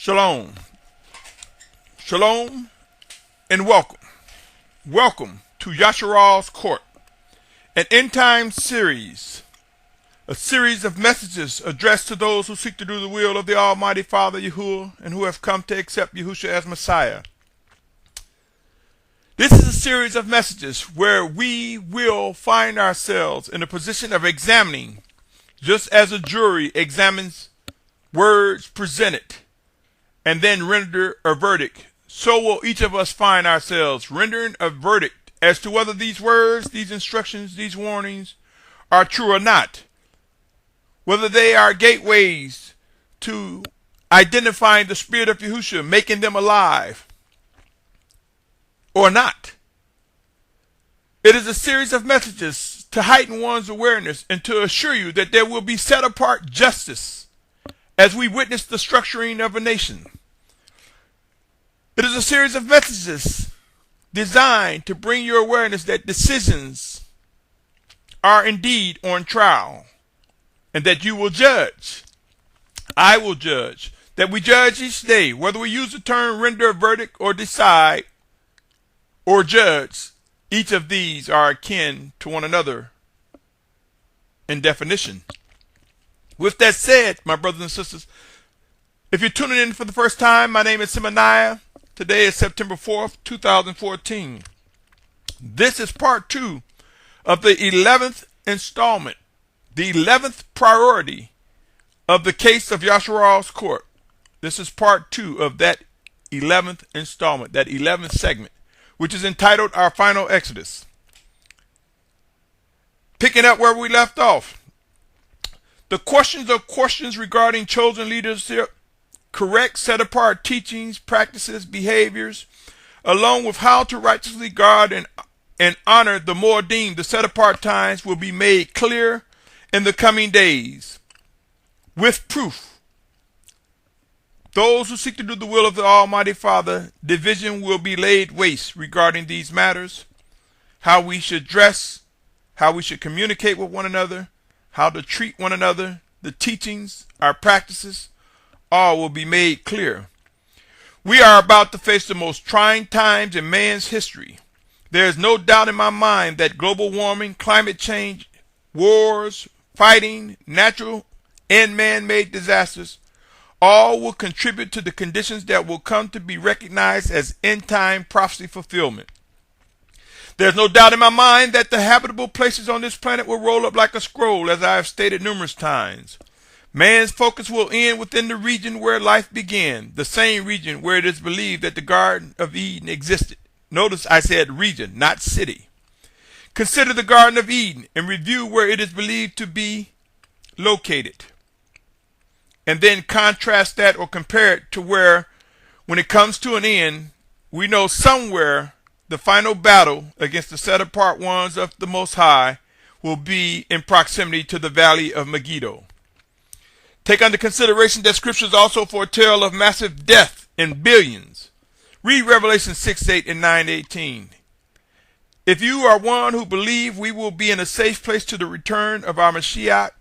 Shalom. Shalom and welcome. Welcome to Yasharal's Court, an end-time series, a series of messages addressed to those who seek to do the will of the Almighty Father Yahuwah and who have come to accept Yahushua as Messiah. This is a series of messages where we will find ourselves in a position of examining, just as a jury examines words presented and then render a verdict. So will each of us find ourselves rendering a verdict as to whether these words, these instructions, these warnings are true or not. Whether they are gateways to identifying the Spirit of Yahushua, making them alive, or not. It is a series of messages to heighten one's awareness and to assure you that there will be set apart justice as we witness the structuring of a nation. It is a series of messages designed to bring your awareness that decisions are indeed on trial and that you will judge. I will judge. That we judge each day, whether we use the term render a verdict or decide or judge. Each of these are akin to one another in definition. With that said, my brothers and sisters, if you're tuning in for the first time, my name is Symmanayah. Today is September 4th, 2014. This is part 2 of the 11th installment, the 11th priority of the case of Yasharal's Court. This is part 2 of that 11th installment, that 11th segment, which is entitled Our Final Exodus. Picking up where we left off, the questions are questions regarding chosen leadership, correct set-apart teachings, practices, behaviors, along with how to righteously guard and honor the Moedim, the set-apart times, will be made clear in the coming days with proof. Those who seek to do the will of the Almighty Father, division will be laid waste regarding these matters, how we should dress, how we should communicate with one another, how to treat one another, the teachings, our practices, all will be made clear. We are about to face the most trying times in man's history. There is no doubt in my mind that global warming, climate change, wars, fighting, natural and man-made disasters, all will contribute to the conditions that will come to be recognized as end-time prophecy fulfillment. There's no doubt in my mind that the habitable places on this planet will roll up like a scroll, as I have stated numerous times. Man's focus will end within the region where life began, the same region where it is believed that the Garden of Eden existed. Notice I said region, not city. Consider the Garden of Eden and review where it is believed to be located. And then contrast that or compare it to where, when it comes to an end, we know somewhere the final battle against the set-apart ones of the Most High will be in proximity to the valley of Megiddo. Take under consideration that scriptures also foretell of massive death in billions. Read Revelation 6:8 and 9:18. If you are one who believe we will be in a safe place to the return of our Mashiach,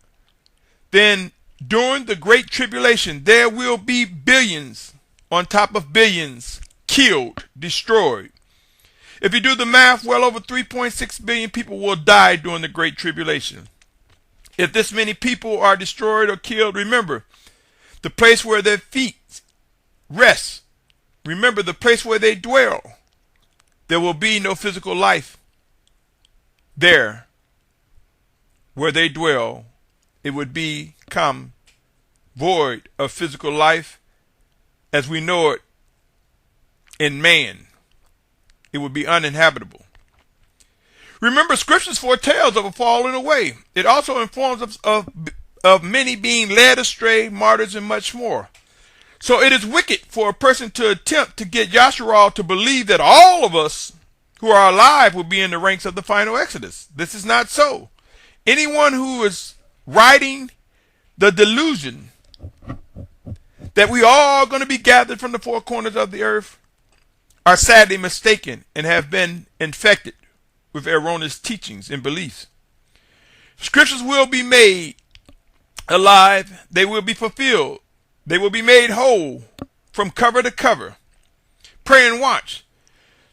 then during the Great Tribulation there will be billions on top of billions killed, destroyed. If you do the math, well over 3.6 billion people will die during the Great Tribulation. If this many people are destroyed or killed, remember the place where their feet rest. Remember the place where they dwell. There will be no physical life there where they dwell. It would become void of physical life as we know it in man. It would be uninhabitable. Remember, scriptures foretells of a falling away. It also informs us of many being led astray, martyrs, and much more. So it is wicked for a person to attempt to get Yasharal to believe that all of us who are alive will be in the ranks of the final Exodus. This is not so. Anyone who is riding the delusion that we all are going to be gathered from the four corners of the earth are sadly mistaken and have been infected with erroneous teachings and beliefs. Scriptures will be made alive. They will be fulfilled. They will be made whole from cover to cover. Pray and watch.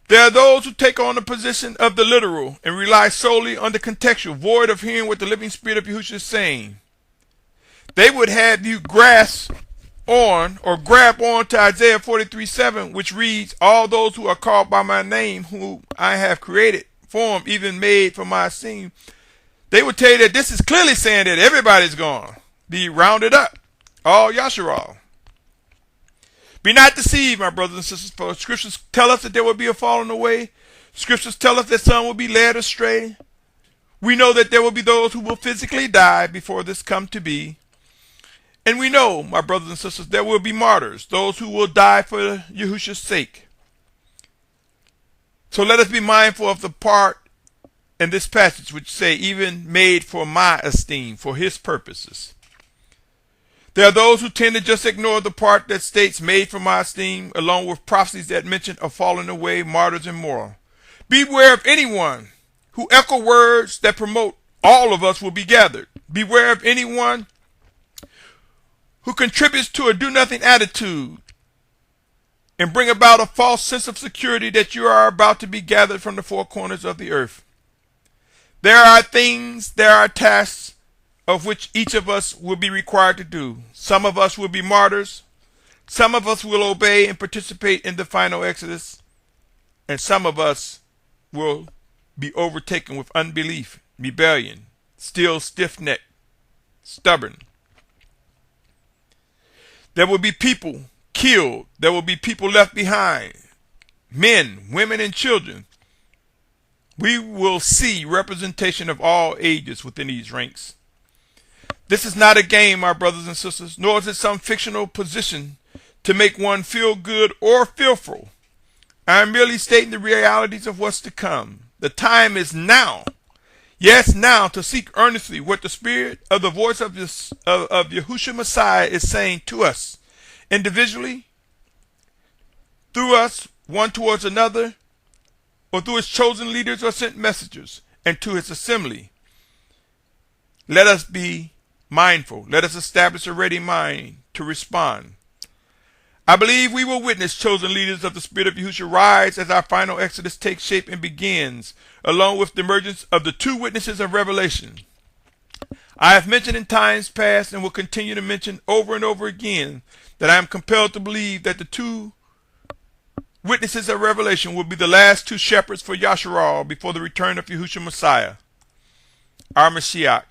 There are those who take on the position of the literal and rely solely on the contextual, void of hearing what the living spirit of Yahushua is saying. They would have you grasp on or grab on to Isaiah 43:7, which reads, all those who are called by my name, whom I have created, formed, even made for my esteem. They would tell you that this is clearly saying that everybody's going to be rounded up, all Yasharal. Be not deceived, my brothers and sisters, for scriptures tell us that there will be a falling away. Scriptures tell us that some will be led astray. We know that there will be those who will physically die before this come to be. And we know, my brothers and sisters, there will be martyrs, those who will die for Yahushua's sake. So let us be mindful of the part in this passage which say, even made for my esteem, for his purposes. There are those who tend to just ignore the part that states made for my esteem, along with prophecies that mention a falling away, martyrs, and moral. Beware of anyone who echo words that promote all of us will be gathered. Beware of anyone who contributes to a do-nothing attitude and bring about a false sense of security that you are about to be gathered from the four corners of the earth. There are things, there are tasks of which each of us will be required to do. Some of us will be martyrs. Some of us will obey and participate in the final Exodus. And some of us will be overtaken with unbelief, rebellion, still stiff-necked, stubborn. There will be people killed. There will be people left behind. Men, women, and children. We will see representation of all ages within these ranks. This is not a game, my brothers and sisters, nor is it some fictional position to make one feel good or fearful. I am merely stating the realities of what's to come. The time is now. Yes, now, to seek earnestly what the spirit of the voice of Yahushua Messiah is saying to us, individually, through us, one towards another, or through his chosen leaders or sent messengers, and to his assembly. Let us be mindful. Let us establish a ready mind to respond. I believe we will witness chosen leaders of the Spirit of Yahushua rise as our final Exodus takes shape and begins, along with the emergence of the two witnesses of Revelation. I have mentioned in times past and will continue to mention over and over again that I am compelled to believe that the two witnesses of Revelation will be the last two shepherds for Yasharal before the return of Yahushua Messiah, our Mashiach.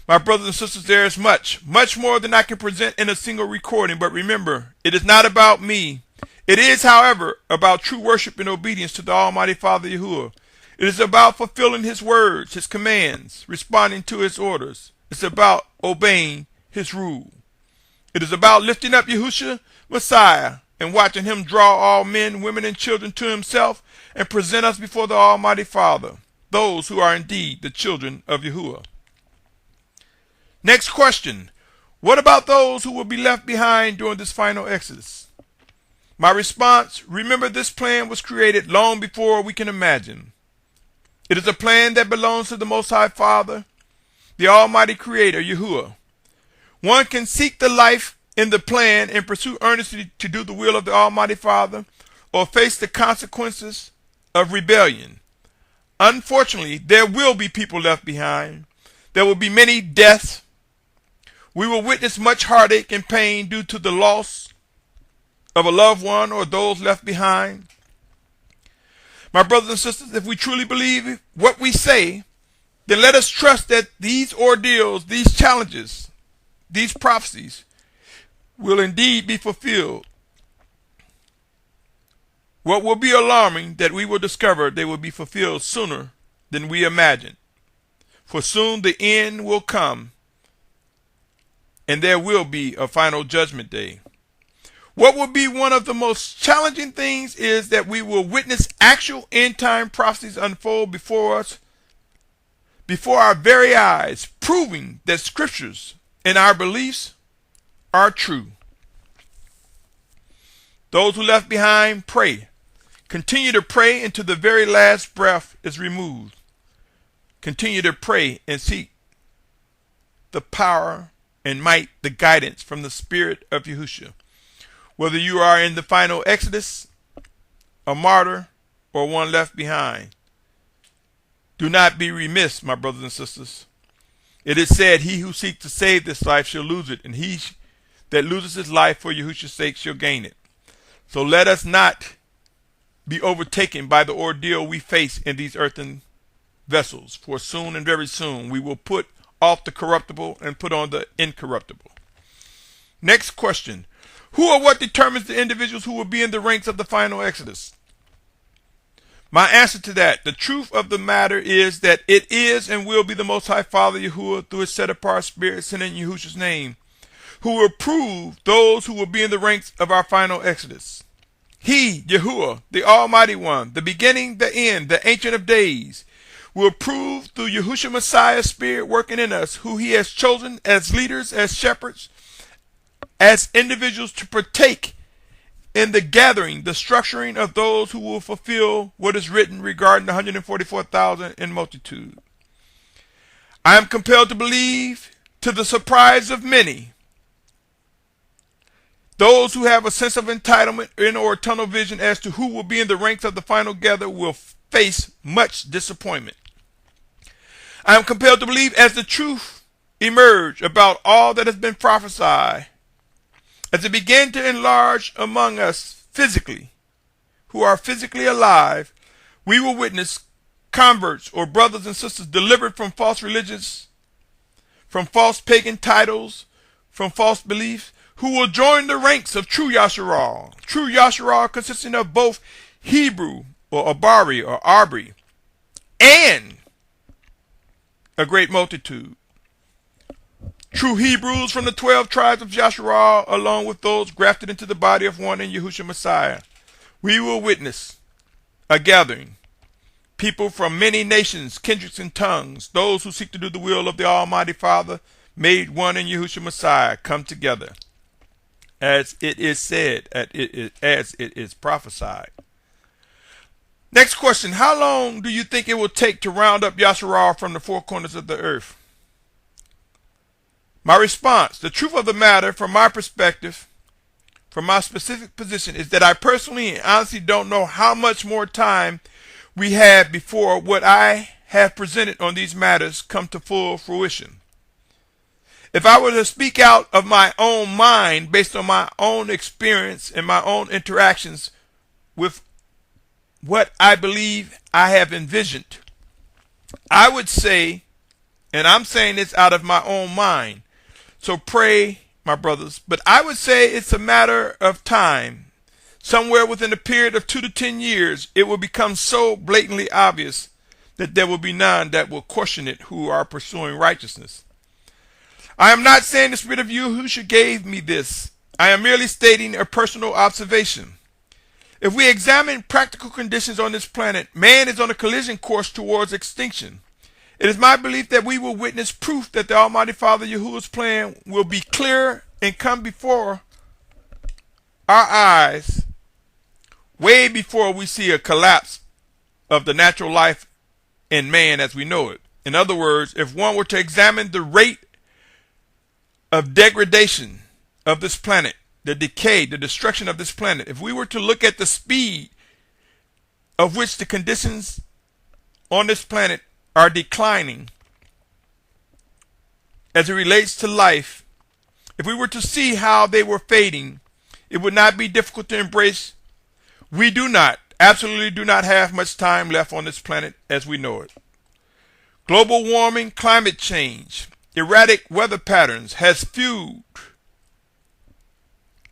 My brothers and sisters, there is much more than I can present in a single recording, but remember, it is not about me. It is, however, about true worship and obedience to the Almighty Father Yahuwah. It is about fulfilling his words, his commands, responding to his orders. It's about obeying his rule. It is about lifting up Yahushua Messiah and watching him draw all men, women, and children to himself and present us before the Almighty Father, those who are indeed the children of Yahuwah. Next question. What about those who will be left behind during this final Exodus? My response, remember this plan was created long before we can imagine. It is a plan that belongs to the Most High Father, the Almighty Creator, Yahuwah. One can seek the life in the plan and pursue earnestly to do the will of the Almighty Father, or face the consequences of rebellion. Unfortunately, there will be people left behind. There will be many deaths. We will witness much heartache and pain due to the loss of a loved one or those left behind. My brothers and sisters, if we truly believe what we say, then let us trust that these ordeals, these challenges, these prophecies will indeed be fulfilled. What will be alarming that we will discover they will be fulfilled sooner than we imagine. For soon the end will come, and there will be a final judgment day. What will be one of the most challenging things is that we will witness actual end-time prophecies unfold before us, before our very eyes, proving that scriptures and our beliefs are true. Those who left behind, pray. Continue to pray until the very last breath is removed. Continue to pray and seek the power and might, the guidance from the Spirit of Yahushua. whether you are in the final Exodus, a martyr, or one left behind. Do not be remiss, my brothers and sisters. It is said, he who seeks to save this life shall lose it, and he that loses his life for Yahushua's sake shall gain it. So let us not be overtaken by the ordeal we face in these earthen vessels, for soon and very soon we will put off the corruptible and put on the incorruptible. Next question. Who or what determines the individuals who will be in the ranks of the final Exodus? My answer to that, the truth of the matter is that it is and will be the Most High Father Yahuwah through his set-apart spirit sent in Yahushua's name, who will prove those who will be in the ranks of our final Exodus. He, Yahuwah, the Almighty One, the beginning, the end, the Ancient of Days, will prove through Yahushua Messiah's spirit working in us, who he has chosen as leaders, as shepherds, as individuals to partake in the gathering, the structuring of those who will fulfill what is written regarding the 144,000 in multitude. I am compelled to believe, to the surprise of many, those who have a sense of entitlement or tunnel vision as to who will be in the ranks of the final gather will face much disappointment. I am compelled to believe, as the truth emerge about all that has been prophesied, as it began to enlarge among us physically, who are physically alive, we will witness converts or brothers and sisters delivered from false religions, from false pagan titles, from false beliefs, who will join the ranks of true Yasharal. True Yasharal consisting of both Hebrew or Abari or Arbri and a great multitude. True Hebrews from the 12 tribes of Yasharal, along with those grafted into the body of one in Yahushua Messiah. We will witness a gathering, people from many nations, kindreds, and tongues, those who seek to do the will of the Almighty Father, made one in Yahushua Messiah, come together, as it is said, as it is prophesied. Next question. How long do you think it will take to round up Yasharal from the four corners of the earth? My response, the truth of the matter from my perspective, from my specific position, is that I personally and honestly don't know how much more time we have before what I have presented on these matters come to full fruition. If I were to speak out of my own mind based on my own experience and my own interactions with what I believe I have envisioned, I would say, and I'm saying this out of my own mind, so pray, my brothers, but I would say it's a matter of time. Somewhere within a period of 2 to 10 years, it will become so blatantly obvious that there will be none that will question it who are pursuing righteousness. I am not saying the Spirit of Yahushua gave me this. I am merely stating a personal observation. If we examine practical conditions on this planet, man is on a collision course towards extinction. It is my belief that we will witness proof that the Almighty Father Yahuwah's plan will be clear and come before our eyes way before we see a collapse of the natural life in man as we know it. In other words, if one were to examine the rate of degradation of this planet, the decay, the destruction of this planet, if we were to look at the speed of which the conditions on this planet are declining as it relates to life, if we were to see how they were fading, it would not be difficult to embrace. We absolutely do not have much time left on this planet as we know it. Global warming, climate change, erratic weather patterns has fueled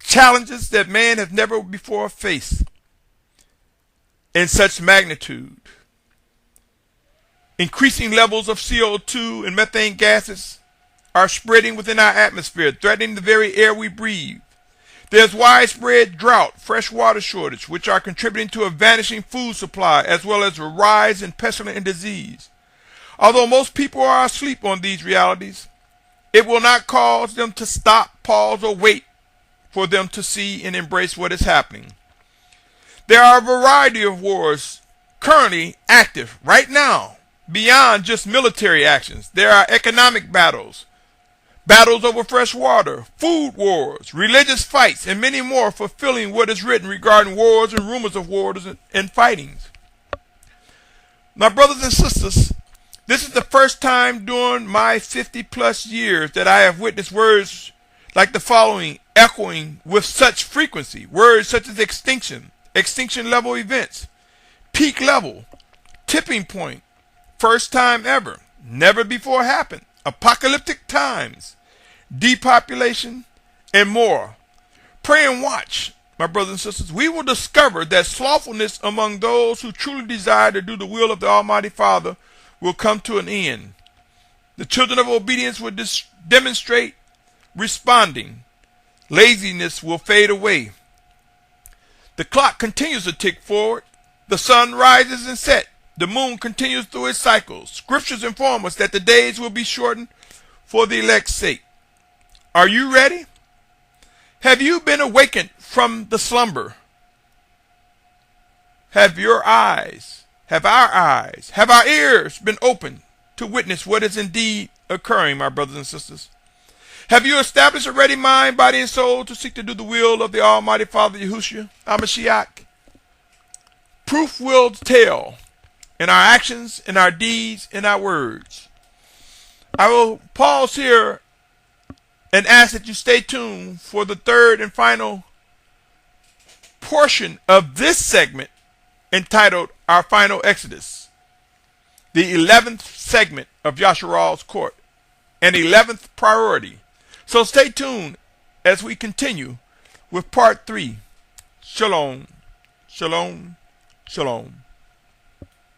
challenges that man has never before faced in such magnitude. Increasing levels of CO2 and methane gases are spreading within our atmosphere, threatening the very air we breathe. There's widespread drought, fresh water shortage, which are contributing to a vanishing food supply, as well as a rise in pestilence and disease. Although most people are asleep on these realities, it will not cause them to stop, pause, or wait for them to see and embrace what is happening. There are a variety of wars currently active right now. Beyond just military actions, there are economic battles, battles over fresh water, food wars, religious fights, and many more, fulfilling what is written regarding wars and rumors of wars and fightings. My brothers and sisters, this is the first time during my 50 plus years that I have witnessed words like the following echoing with such frequency. Words such as extinction, extinction level events, peak level, tipping point, first time ever, never before happened, apocalyptic times, depopulation, and more. Pray and watch, my brothers and sisters. We will discover that slothfulness among those who truly desire to do the will of the Almighty Father will come to an end. The children of obedience will demonstrate responding. Laziness will fade away. The clock continues to tick forward. The sun rises and sets. The moon continues through its cycles. Scriptures inform us that the days will be shortened for the elect's sake. Are you ready? Have you been awakened from the slumber? Have our eyes, have our ears been opened to witness what is indeed occurring, my brothers and sisters? Have you established a ready mind, body, and soul to seek to do the will of the Almighty Father Yahushua, HaMashiach? Proof will tell in our actions, in our deeds, in our words. I will pause here and ask that you stay tuned for the third and final portion of this segment entitled Our Final Exodus, the 11th segment of Yasharal's Court, and 11th priority. So stay tuned as we continue with part 3. Shalom, shalom, shalom.